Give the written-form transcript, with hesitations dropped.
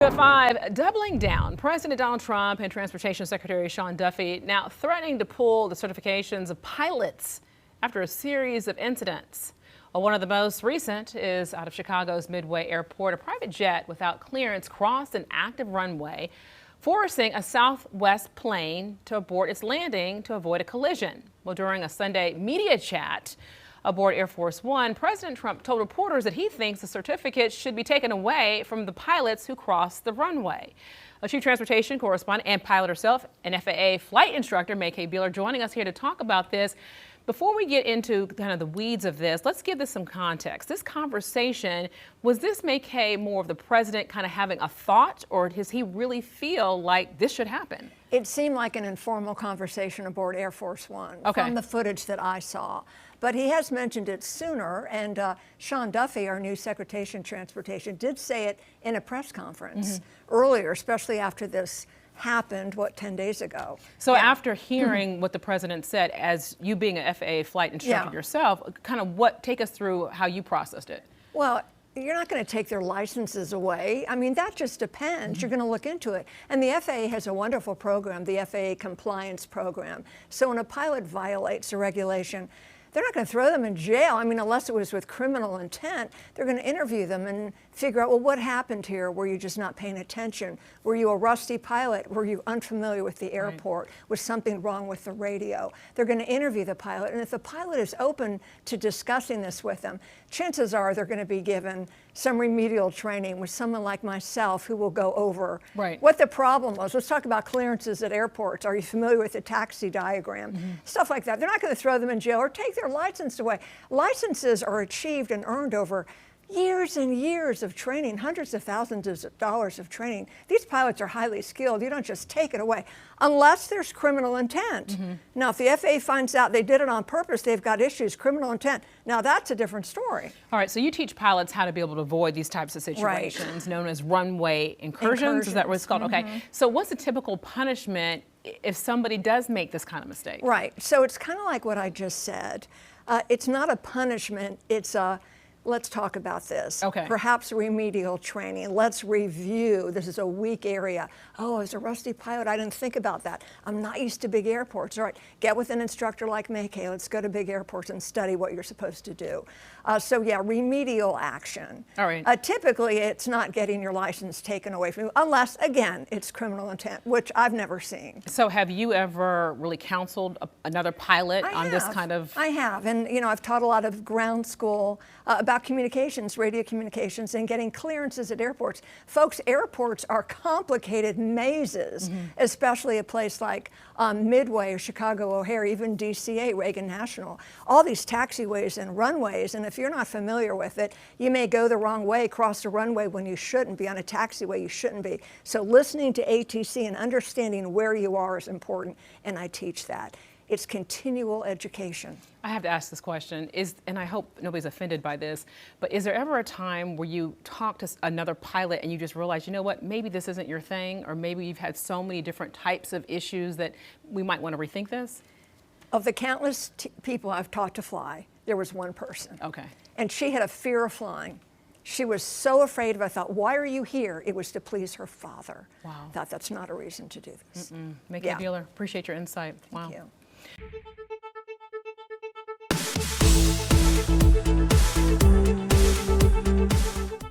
At 5, doubling down. President Donald Trump and Transportation Secretary Sean Duffy now threatening to pull the certifications of pilots after a series of incidents. Well, one of the most recent is out of Chicago's Midway Airport. A private jet without clearance crossed an active runway, forcing a Southwest plane to abort its landing to avoid a collision. Well, during a Sunday media chat aboard Air Force One, President Trump told reporters that he thinks the certificates should be taken away from the pilots who crossed the runway. A chief transportation correspondent and pilot herself, an FAA flight instructor, May K. Beeler, joining us here to talk about this. Before we get into kind of the weeds of this, let's give this some context. This conversation, was this May K. more of the president kind of having a thought, or does he really feel like this should happen? It seemed like an informal conversation aboard Air Force One from the footage that I saw. But he has mentioned it sooner, and Sean Duffy, our new Secretary of Transportation, did say it in a press conference earlier, especially after this happened, 10 days ago. So after hearing what the president said, as you being an FAA flight instructor yourself, take us through how you processed it. Well, you're not going to take their licenses away. I mean, that just depends. You're going to look into it. And the FAA has a wonderful program, the FAA Compliance Program. So when a pilot violates a regulation, they're not going to throw them in jail. I mean, unless it was with criminal intent, they're going to interview them and figure out, well, what happened here? Were you just not paying attention? Were you a rusty pilot? Were you unfamiliar with the airport? Was something wrong with the radio? They're going to interview the pilot. And if the pilot is open to discussing this with them, chances are they're going to be given some remedial training with someone like myself who will go over what the problem was. Let's talk about clearances at airports. Are you familiar with the taxi diagram? Stuff like that. They're not going to throw them in jail or take their license away. Licenses are achieved and earned over years and years of training, hundreds of thousands of dollars of training. These pilots are highly skilled. You don't just take it away unless there's criminal intent. Now, if the FAA finds out they did it on purpose, they've got issues, criminal intent, now that's a different story. All right, so you teach pilots how to be able to avoid these types of situations known as runway incursions. Is that what it's called? Okay, so what's the typical punishment if somebody does make this kind of mistake? Right, so it's kind of like what I just said. It's not a punishment, it's a let's talk about this. Perhaps remedial training. Let's review. This is a weak area. Oh, as a rusty pilot, I didn't think about that. I'm not used to big airports. All right, get with an instructor like May K. Let's go to big airports and study what you're supposed to do. So yeah, remedial action. All right. Typically, it's not getting your license taken away from you, unless, again, it's criminal intent, which I've never seen. So have you ever really counseled another pilot on this kind of? I have, and I've taught a lot of ground school about communications, radio communications, and getting clearances at airports. Folks, airports are complicated mazes, especially a place like Midway or Chicago O'Hare, even DCA, Reagan National. All these taxiways and runways, and if you're not familiar with it, you may go the wrong way, cross the runway when you shouldn't be, on a taxiway you shouldn't be. So listening to ATC and understanding where you are is important, and I teach that. It's continual education. I have to ask this question, and I hope nobody's offended by this, but is there ever a time where you talk to another pilot and you just realize, you know what, maybe this isn't your thing, or maybe you've had so many different types of issues that we might want to rethink this? Of the countless people I've taught to fly, there was one person. And she had a fear of flying. She was so afraid of it. I thought, why are you here? It was to please her father. Wow. I thought that's not a reason to do this. May K. Beeler, appreciate your insight. Thank you.